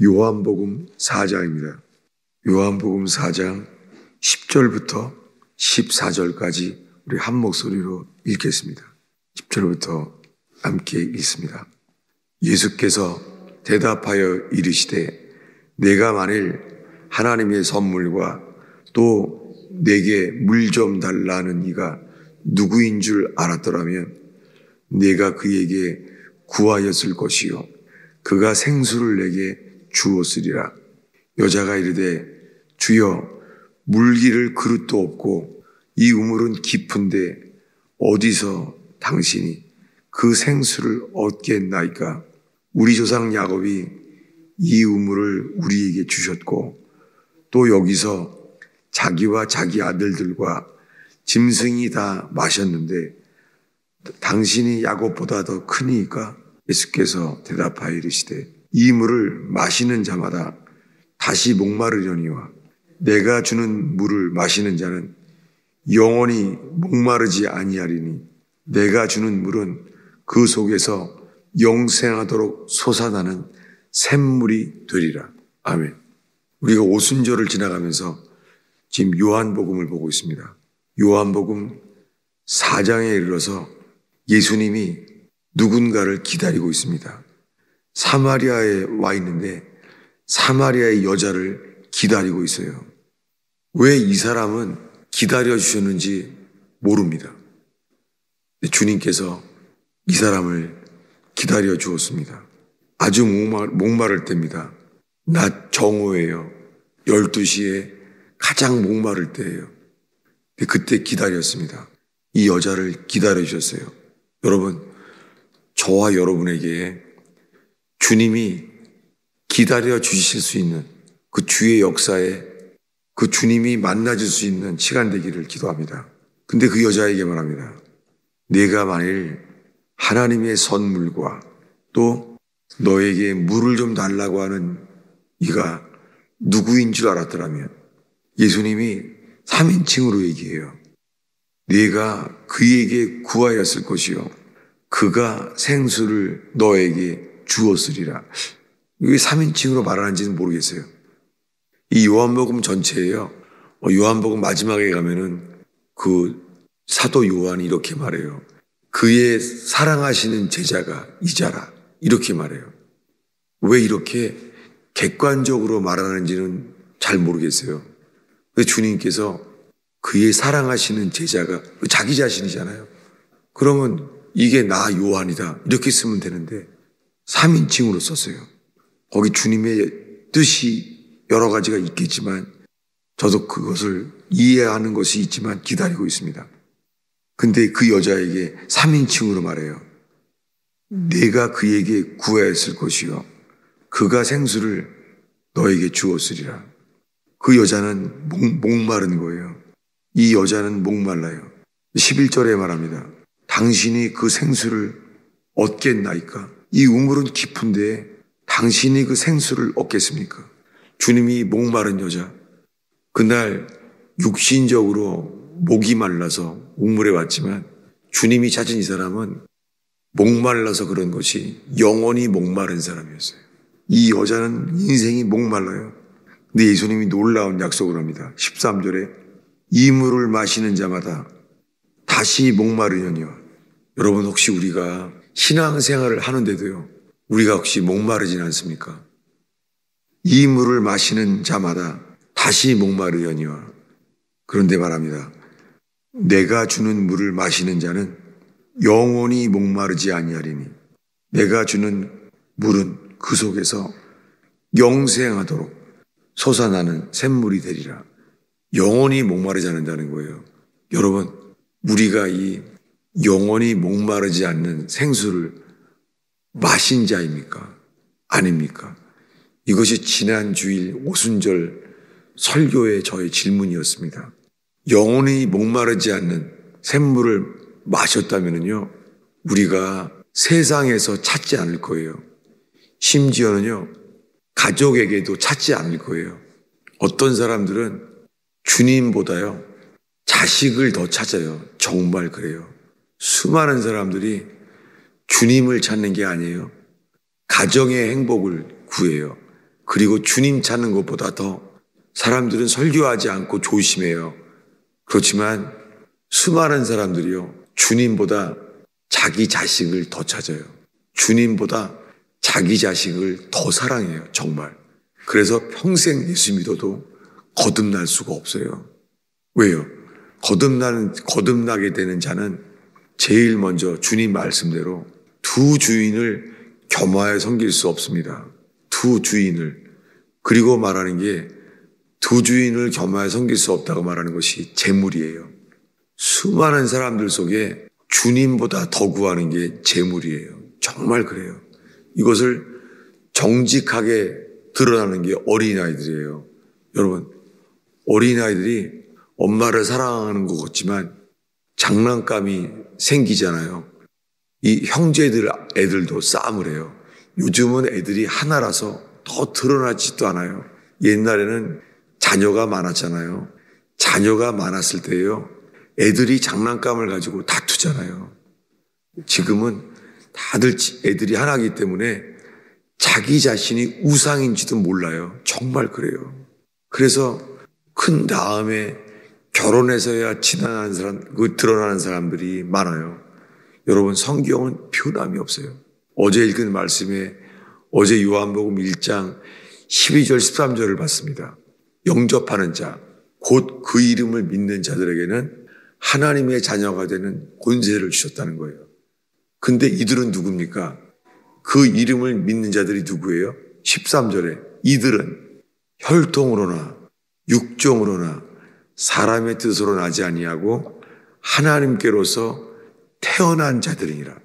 요한복음 4장입니다. 요한복음 4장 10절부터 14절까지 우리 한 목소리로 읽겠습니다. 10절부터 함께 읽습니다. 예수께서 대답하여 이르시되 내가 만일 하나님의 선물과 또 내게 물 좀 달라는 이가 누구인 줄 알았더라면 내가 그에게 구하였을 것이요 그가 생수를 내게 주었으리라. 여자가 이르되 주여 물기를 그릇도 없고 이 우물은 깊은데 어디서 당신이 그 생수를 얻겠나이까? 우리 조상 야곱이 이 우물을 우리에게 주셨고 또 여기서 자기와 자기 아들들과 짐승이 다 마셨는데 당신이 야곱보다 더 크니까? 예수께서 대답하여 이르시되 이 물을 마시는 자마다 다시 목마르려니와 내가 주는 물을 마시는 자는 영원히 목마르지 아니하리니 내가 주는 물은 그 속에서 영생하도록 솟아나는 샘물이 되리라. 아멘. 우리가 오순절을 지나가면서 지금 요한복음을 보고 있습니다. 요한복음 4장에 이르러서 예수님이 누군가를 기다리고 있습니다. 사마리아에 와 있는데 사마리아의 여자를 기다리고 있어요. 왜 이 사람은 기다려주셨는지 모릅니다. 주님께서 이 사람을 기다려 주었습니다. 아주 목마를 때입니다. 낮 정오예요. 12시에 가장 목마를 때예요. 그때 기다렸습니다. 이 여자를 기다려 주셨어요. 여러분, 저와 여러분에게 주님이 기다려 주실 수 있는 그 주의 역사에 그 주님이 만나줄 수 있는 시간 되기를 기도합니다. 근데 그 여자에게 말합니다. 내가 만일 하나님의 선물과 또 너에게 물을 좀 달라고 하는 이가 누구인 줄 알았더라면 예수님이 3인칭으로 얘기해요. 네가 그에게 구하였을 것이요 그가 생수를 너에게 주었으리라. 왜 3인칭으로 말하는지는 모르겠어요. 이 요한복음 전체예요. 요한복음 마지막에 가면은 그 사도 요한이 이렇게 말해요. 그의 사랑하시는 제자가 이자라. 이렇게 말해요. 왜 이렇게 객관적으로 말하는지는 잘 모르겠어요. 주님께서 그의 사랑하시는 제자가 자기 자신이잖아요. 그러면 이게 나 요한이다. 이렇게 쓰면 되는데 3인칭으로 썼어요. 거기 주님의 뜻이 여러 가지가 있겠지만 저도 그것을 이해하는 것이 있지만 기다리고 있습니다. 근데 그 여자에게 3인칭으로 말해요. 내가 그에게 구하였을 것이요 그가 생수를 너에게 주었으리라. 그 여자는 목마른 거예요. 이 여자는 목말라요. 11절에 말합니다. 당신이 그 생수를 얻겠나이까? 이 우물은 깊은데 당신이 그 생수를 얻겠습니까? 주님이 목마른 여자, 그날 육신적으로 목이 말라서 우물에 왔지만 주님이 찾은 이 사람은 목말라서 그런 것이 영원히 목마른 사람이었어요. 이 여자는 인생이 목말라요. 근데 예수님이 놀라운 약속을 합니다. 13절에 이 물을 마시는 자마다 다시 목마르려니와. 여러분 혹시 우리가 신앙생활을 하는데도요. 우리가 혹시 목마르진 않습니까? 이 물을 마시는 자마다 다시 목마르려니와. 그런데 말합니다. 내가 주는 물을 마시는 자는 영원히 목마르지 아니하리니 내가 주는 물은 그 속에서 영생하도록 솟아나는 샘물이 되리라. 영원히 목마르지 않는다는 거예요. 여러분, 우리가 이 영원히 목마르지 않는 생수를 마신 자입니까? 아닙니까? 이것이 지난 주일 오순절 설교의 저의 질문이었습니다. 영원히 목마르지 않는 샘물을 마셨다면요, 우리가 세상에서 찾지 않을 거예요. 심지어는요, 가족에게도 찾지 않을 거예요. 어떤 사람들은 주님보다요, 자식을 더 찾아요. 정말 그래요. 수많은 사람들이 주님을 찾는 게 아니에요. 가정의 행복을 구해요. 그리고 주님 찾는 것보다 더 사람들은 설교하지 않고 조심해요. 그렇지만 수많은 사람들이요, 주님보다 자기 자식을 더 찾아요. 주님보다 자기 자식을 더 사랑해요, 정말. 그래서 평생 예수 믿어도 거듭날 수가 없어요. 왜요? 거듭나게 되는 자는 제일 먼저 주님 말씀대로 두 주인을 겸하여 섬길 수 없습니다. 두 주인을. 그리고 말하는 게 두 주인을 겸하여 섬길 수 없다고 말하는 것이 재물이에요. 수많은 사람들 속에 주님보다 더 구하는 게 재물이에요. 정말 그래요. 이것을 정직하게 드러나는 게 어린아이들이에요. 여러분, 어린아이들이 엄마를 사랑하는 것 같지만 장난감이 생기잖아요. 이 애들도 싸움을 해요. 요즘은 애들이 하나라서 더 드러나지도 않아요. 옛날에는 자녀가 많았잖아요. 자녀가 많았을 때요, 애들이 장난감을 가지고 다투잖아요. 지금은 다들 애들이 하나이기 때문에 자기 자신이 우상인지도 몰라요. 정말 그래요. 그래서 큰 다음에 결혼해서야 드러나는 사람들이 많아요. 여러분, 성경은 변함이 없어요. 어제 읽은 말씀에 어제 요한복음 1장 12절 13절을 봤습니다. 영접하는 자, 곧 그 이름을 믿는 자들에게는 하나님의 자녀가 되는 권세를 주셨다는 거예요. 근데 이들은 누굽니까? 그 이름을 믿는 자들이 누구예요? 13절에 이들은 혈통으로나 육종으로나 사람의 뜻으로 나지 아니하고 하나님께로서 태어난 자들이니라.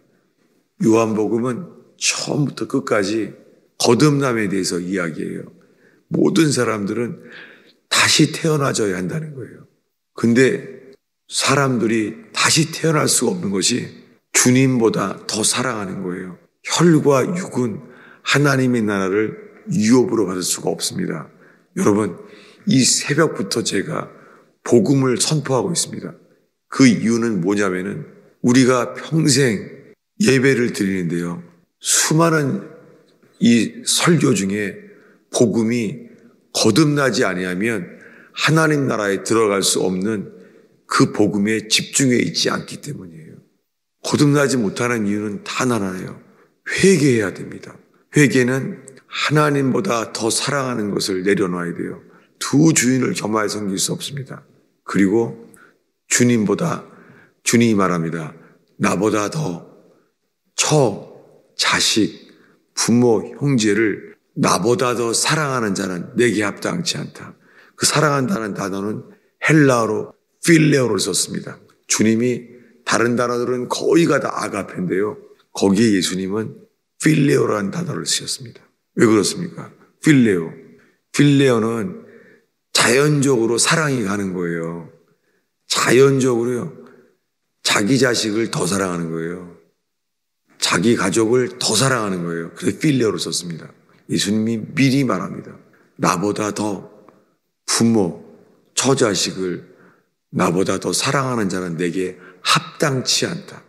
요한복음은 처음부터 끝까지 거듭남에 대해서 이야기해요. 모든 사람들은 다시 태어나져야 한다는 거예요. 근데 사람들이 다시 태어날 수가 없는 것이 주님보다 더 사랑하는 거예요. 혈과 육은 하나님의 나라를 유업으로 받을 수가 없습니다. 여러분, 이 새벽부터 제가 복음을 선포하고 있습니다. 그 이유는 뭐냐면은 우리가 평생 예배를 드리는데요, 수많은 이 설교 중에 복음이 거듭나지 아니하면 하나님 나라에 들어갈 수 없는 그 복음에 집중해 있지 않기 때문이에요. 거듭나지 못하는 이유는 단 하나예요. 회개해야 됩니다. 회개는 하나님보다 더 사랑하는 것을 내려놔야 돼요. 두 주인을 겸하여 섬길 수 없습니다. 그리고 주님이 말합니다. 나보다 더 자식, 부모, 형제를 나보다 더 사랑하는 자는 내게 합당치 않다. 그 사랑한다는 단어는 헬라어로 필레오를 썼습니다. 주님이 다른 단어들은 거의가 다 아가페인데요, 거기에 예수님은 필레오라는 단어를 쓰셨습니다. 왜 그렇습니까? 필레오는 자연적으로 사랑이 가는 거예요. 자연적으로요, 자기 자식을 더 사랑하는 거예요. 자기 가족을 더 사랑하는 거예요. 그래서 필레오를 썼습니다. 예수님이 미리 말합니다. 나보다 더 부모, 처자식을 나보다 더 사랑하는 자는 내게 합당치 않다.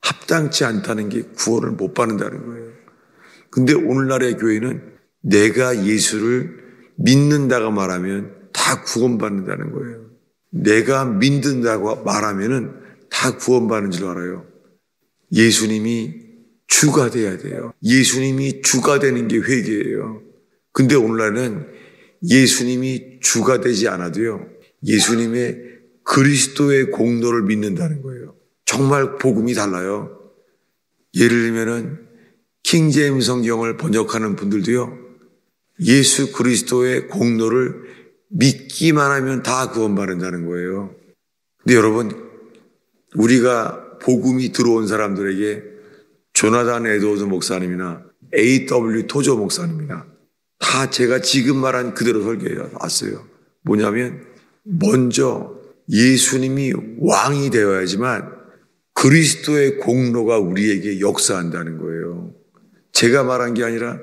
합당치 않다는 게 구원을 못 받는다는 거예요. 근데 오늘날의 교회는 내가 예수를 믿는다고 말하면 다 구원받는다는 거예요. 내가 믿는다고 말하면은 다 구원받는 줄 알아요. 예수님이 주가 돼야 돼요. 예수님이 주가 되는 게 회개예요. 근데 오늘날은 예수님이 주가 되지 않아도요, 예수님의 그리스도의 공로를 믿는다는 거예요. 정말 복음이 달라요. 예를 들면은 킹제임스 성경을 번역하는 분들도요, 예수 그리스도의 공로를 믿기만 하면 다 구원받는다는 거예요. 근데 여러분, 우리가 복음이 들어온 사람들에게 조나단 에드워드 목사님이나 A.W. 토저 목사님이나 다 제가 지금 말한 그대로 설교해 왔어요. 뭐냐면 먼저 예수님이 왕이 되어야지만 그리스도의 공로가 우리에게 역사한다는 거예요. 제가 말한 게 아니라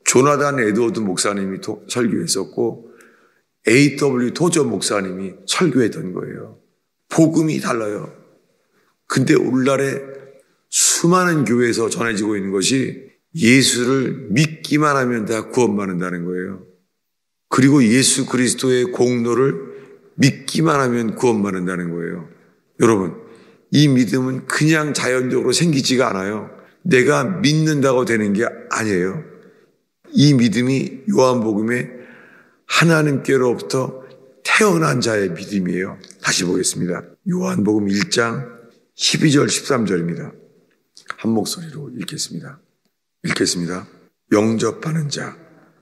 조나단 에드워드 목사님이 설교했었고 A.W. 토저 목사님이 설교했던 거예요. 복음이 달라요. 근데 오늘날에 수많은 교회에서 전해지고 있는 것이 예수를 믿기만 하면 다 구원받는다는 거예요. 그리고 예수 그리스도의 공로를 믿기만 하면 구원받는다는 거예요. 여러분, 이 믿음은 그냥 자연적으로 생기지가 않아요. 내가 믿는다고 되는 게 아니에요. 이 믿음이 요한복음에 하나님께로부터 태어난 자의 믿음이에요. 다시 보겠습니다. 요한복음 1장 12절 13절입니다. 한 목소리로 읽겠습니다. 영접하는 자,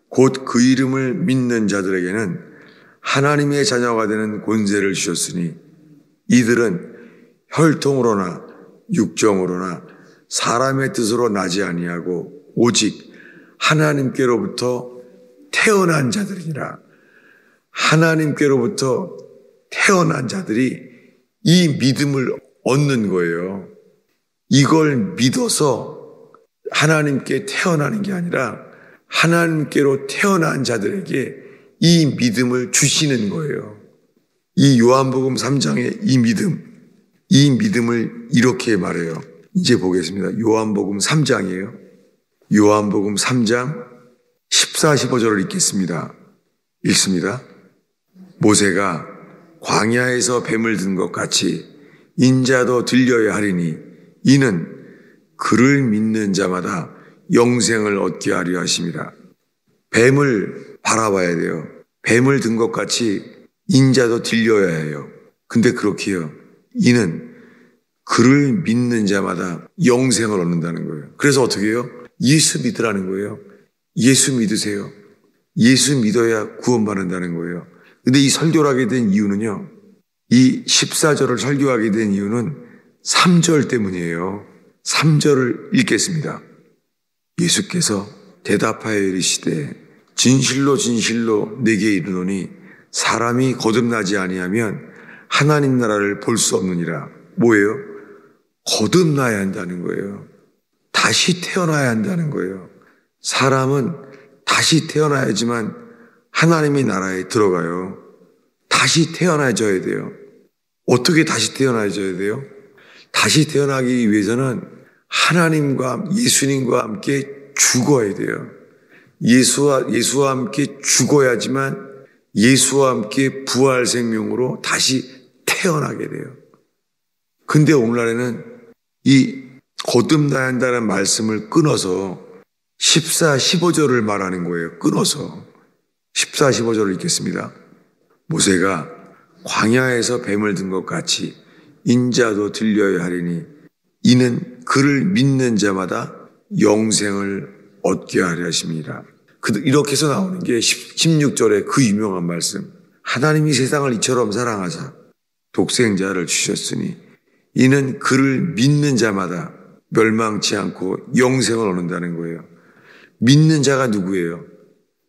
곧 그 이름을 믿는 자들에게는 하나님의 자녀가 되는 권세를 주셨으니 이들은 혈통으로나 육정으로나 사람의 뜻으로 나지 아니하고 오직 하나님께로부터 태어난 자들이니라. 하나님께로부터 태어난 자들이 이 믿음을 얻는 거예요. 이걸 믿어서 하나님께 태어나는 게 아니라 하나님께로 태어난 자들에게 이 믿음을 주시는 거예요. 이 요한복음 3장의 이 믿음을 이렇게 말해요. 이제 보겠습니다. 요한복음 3장이에요. 요한복음 3장 14, 15절을 읽습니다. 모세가 광야에서 뱀을 든 것 같이 인자도 들려야 하리니 이는 그를 믿는 자마다 영생을 얻게 하려 하심이라. 뱀을 바라봐야 돼요. 뱀을 든 것 같이 인자도 들려야 해요. 근데 그렇게 해요. 이는 그를 믿는 자마다 영생을 얻는다는 거예요. 그래서 어떻게 해요? 예수 믿으라는 거예요. 예수 믿으세요. 예수 믿어야 구원받는다는 거예요. 근데 이 설교를 하게 된 이유는요. 이 14절을 설교하게 된 이유는 3절 때문이에요. 3절을 읽겠습니다. 예수께서 대답하여 이르시되 진실로 진실로 내게 이르노니 사람이 거듭나지 아니하면 하나님 나라를 볼 수 없느니라. 뭐예요? 거듭나야 한다는 거예요. 다시 태어나야 한다는 거예요. 사람은 다시 태어나야지만 하나님의 나라에 들어가요. 다시 태어나줘야 돼요. 어떻게 다시 태어나줘야 돼요? 다시 태어나기 위해서는 하나님과 예수님과 함께 죽어야 돼요. 예수와 함께 죽어야지만 예수와 함께 부활 생명으로 다시 태어나게 돼요. 근데 오늘날에는 이 거듭나야 한다는 말씀을 끊어서 14, 15절을 말하는 거예요. 끊어서 14, 15절을 읽겠습니다. 모세가 광야에서 뱀을 든 것 같이 인자도 들려야 하리니 이는 그를 믿는 자마다 영생을 얻게 하려 하심이라. 이렇게 해서 나오는 게 16절에 그 유명한 말씀. 하나님이 세상을 이처럼 사랑하사 독생자를 주셨으니 이는 그를 믿는 자마다 멸망치 않고 영생을 얻는다는 거예요. 믿는 자가 누구예요?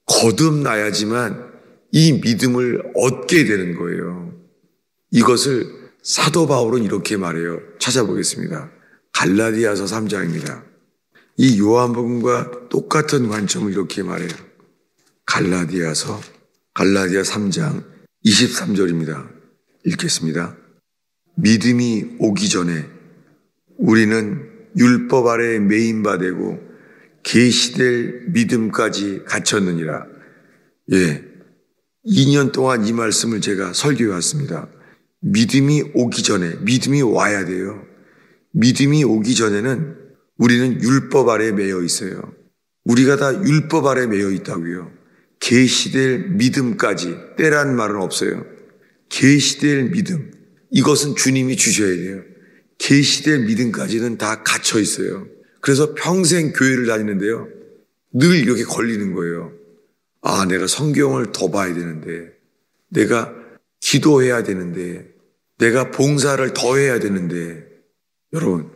거듭나야지만 이 믿음을 얻게 되는 거예요. 이것을 사도 바울은 이렇게 말해요. 찾아보겠습니다. 갈라디아서 3장입니다. 이 요한복음과 똑같은 관점을 이렇게 말해요. 갈라디아 3장 23절입니다. 읽겠습니다. 믿음이 오기 전에 우리는 율법 아래 매인 바 되고 계시될 믿음까지 갖췄느니라. 2년 동안 이 말씀을 제가 설교해 왔습니다. 믿음이 오기 전에, 믿음이 와야 돼요. 믿음이 오기 전에는 우리는 율법 아래 매여 있어요. 우리가 다 율법 아래 매여 있다고요. 계시될 믿음까지, 때란 말은 없어요. 계시될 믿음, 이것은 주님이 주셔야 돼요. 계시될 믿음까지는 다 갇혀 있어요. 그래서 평생 교회를 다니는데요, 늘 이렇게 걸리는 거예요. 내가 성경을 더 봐야 되는데, 내가 기도해야 되는데, 내가 봉사를 더 해야 되는데, 여러분,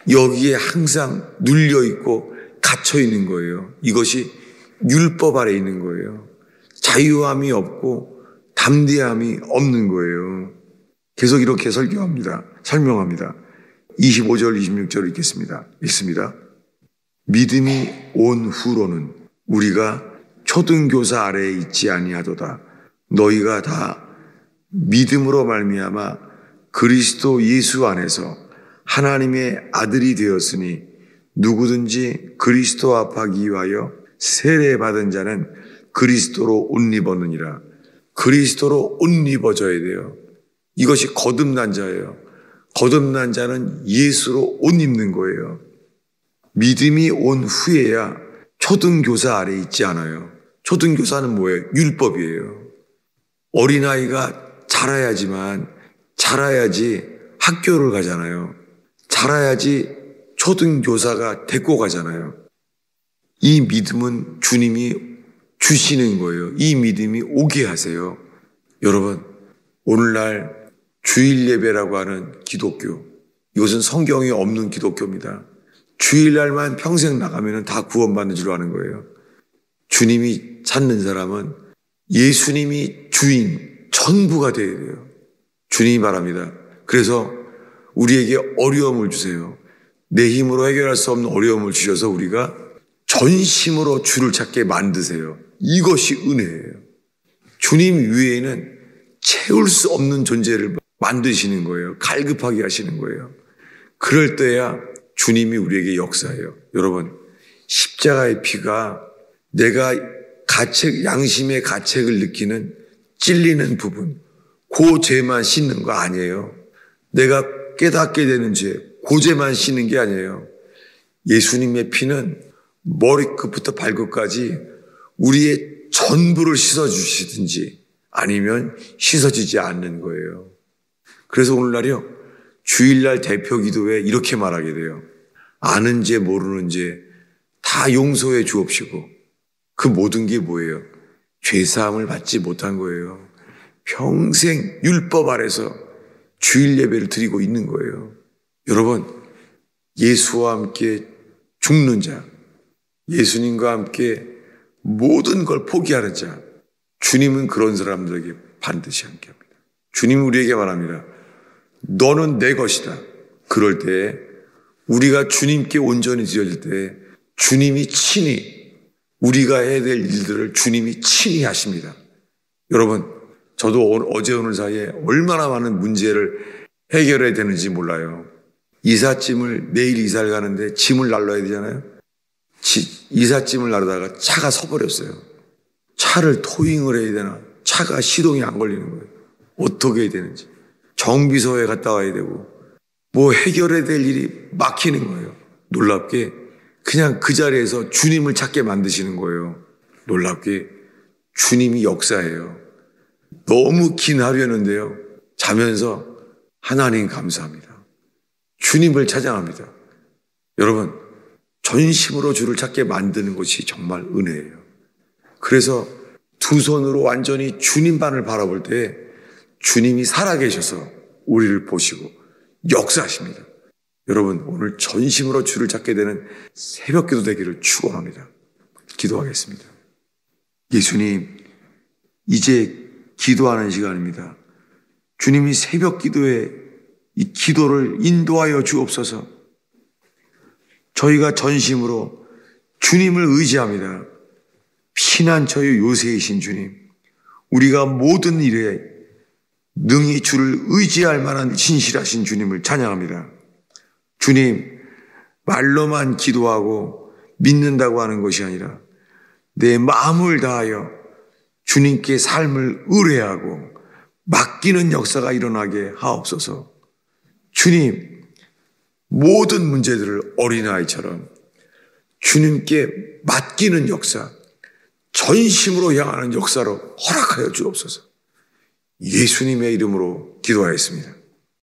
여기에 항상 눌려 있고 갇혀 있는 거예요. 이것이 율법 아래 있는 거예요. 자유함이 없고 담대함이 없는 거예요. 계속 이렇게 설명합니다. 25절, 26절 읽습니다. 믿음이 온 후로는 우리가 초등교사 아래에 있지 아니하도다. 너희가 다 믿음으로 말미암아 그리스도 예수 안에서 하나님의 아들이 되었으니 누구든지 그리스도 합하기 위하여 세례받은 자는 그리스도로 옷 입었느니라. 그리스도로 옷 입어져야 돼요. 이것이 거듭난 자예요. 거듭난 자는 예수로 옷 입는 거예요. 믿음이 온 후에야 초등교사 아래 있지 않아요. 초등교사는 뭐예요? 율법이에요. 어린아이가 자라야지 학교를 가잖아요. 자라야지 초등교사가 데리고 가잖아요. 이 믿음은 주님이 주시는 거예요. 이 믿음이 오게 하세요. 여러분, 오늘날 주일 예배라고 하는 기독교, 이것은 성경에 없는 기독교입니다. 주일날만 평생 나가면 다 구원받는 줄 아는 거예요. 주님이 찾는 사람은 예수님이 주인, 전부가 되어야 돼요. 주님이 말합니다. 그래서 우리에게 어려움을 주세요. 내 힘으로 해결할 수 없는 어려움을 주셔서 우리가 전심으로 주를 찾게 만드세요. 이것이 은혜예요. 주님 위에는 채울 수 없는 존재를 만드시는 거예요. 갈급하게 하시는 거예요. 그럴 때야 주님이 우리에게 역사해요. 여러분, 십자가의 피가 내가 양심의 가책을 느끼는 찔리는 부분, 그 죄만 씻는 거 아니에요. 내가 깨닫게 되는 죄, 그 죄만 씻는 게 아니에요. 예수님의 피는 머리끝부터 발끝까지 우리의 전부를 씻어주시든지 아니면 씻어지지 않는 거예요. 그래서 오늘날이요, 주일날 대표 기도에 이렇게 말하게 돼요. 아는 죄 모르는 죄 다 용서해 주옵시고, 그 모든 게 뭐예요? 죄사함을 받지 못한 거예요. 평생 율법 아래서 주일 예배를 드리고 있는 거예요. 여러분, 예수와 함께 죽는 자, 예수님과 함께 모든 걸 포기하는 자, 주님은 그런 사람들에게 반드시 함께 합니다. 주님은 우리에게 말합니다. 너는 내 것이다. 그럴 때 우리가 주님께 온전히 드려질 때 주님이 친히 우리가 해야 될 일들을 주님이 친히 하십니다. 여러분, 저도 어제 오늘 사이에 얼마나 많은 문제를 해결해야 되는지 몰라요. 이삿짐을 내일 이사를 가는데 짐을 날라야 되잖아요. 이삿짐을 나르다가 차가 서버렸어요. 차를 토잉을 해야 되나? 차가 시동이 안 걸리는 거예요. 어떻게 해야 되는지. 정비소에 갔다 와야 되고 뭐 해결해야 될 일이 막히는 거예요. 놀랍게 그냥 그 자리에서 주님을 찾게 만드시는 거예요. 놀랍게 주님이 역사해요. 너무 긴 하루였는데요. 자면서 하나님 감사합니다. 주님을 찬양합니다. 여러분, 전심으로 주를 찾게 만드는 것이 정말 은혜예요. 그래서 두 손으로 완전히 주님만을 바라볼 때 주님이 살아계셔서 우리를 보시고 역사하십니다. 여러분, 오늘 전심으로 주를 찾게 되는 새벽기도 되기를 축원합니다. 기도하겠습니다. 예수님, 이제 기도하는 시간입니다. 주님이 새벽기도에 이 기도를 인도하여 주옵소서. 저희가 전심으로 주님을 의지합니다. 피난처의 요새이신 주님, 우리가 모든 일에 능히 주를 의지할 만한 신실하신 주님을 찬양합니다. 주님, 말로만 기도하고 믿는다고 하는 것이 아니라 내 마음을 다하여 주님께 삶을 의뢰하고 맡기는 역사가 일어나게 하옵소서. 주님, 모든 문제들을 어린아이처럼 주님께 맡기는 역사, 전심으로 향하는 역사로 허락하여 주옵소서. 예수님의 이름으로 기도하였습니다.